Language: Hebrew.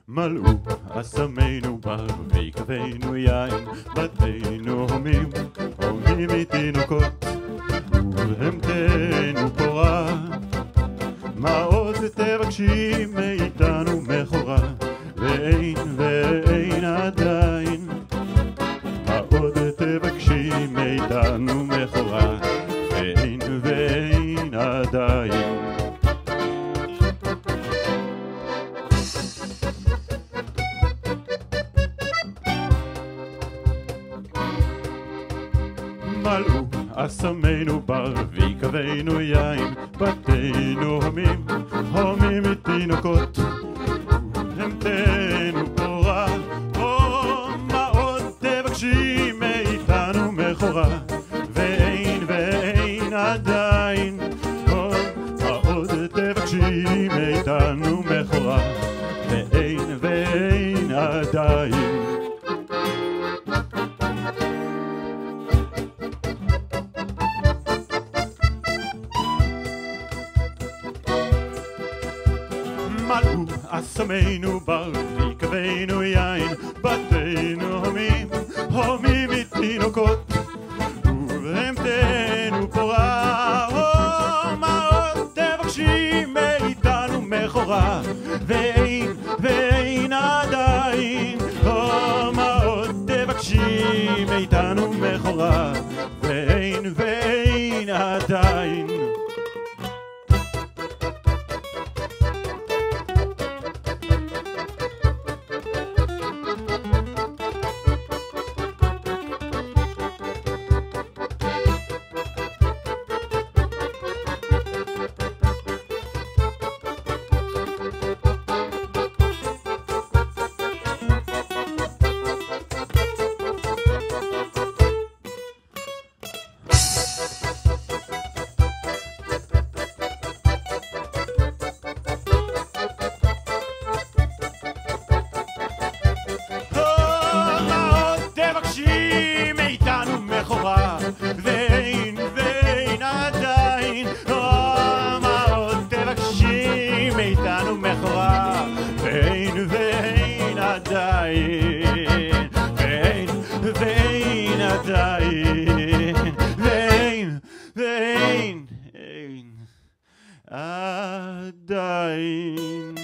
מלאו אסמינו בר ויקבנו יין, בתינו הומים, הומים מתינוקות, ובהמתנו פורה. מה עוד תבקשי מאיתנו מכורה, ואין עדיין. מה עוד תבקשי מאיתנו מכורה, ואין עדיין. מלאו אסמינו בר ויקבנו יין, בתינו הומים, הומים מתינוקות, ובהמתנו פורה. מה עוד תבקשי מאיתנו מכורה, ואין עדיין. מה עוד תבקשי מאיתנו מכורה, ואין עדיין. מלאו אסמינו בר ויקבנו יין, בתינו הומים, הומים מתינוקות, ובהמתנו פורה. מה עוד תבקשי מאיתנו מכורה, ואין עדיין. מה עוד תבקשי מאיתנו מכורה, ואין עדיין. מאיתנו מכורה, ואין עדיין. מה עוד תבקשי מאיתנו מכורה, ואין עדיין. ואין עדיין. ואין עדיין.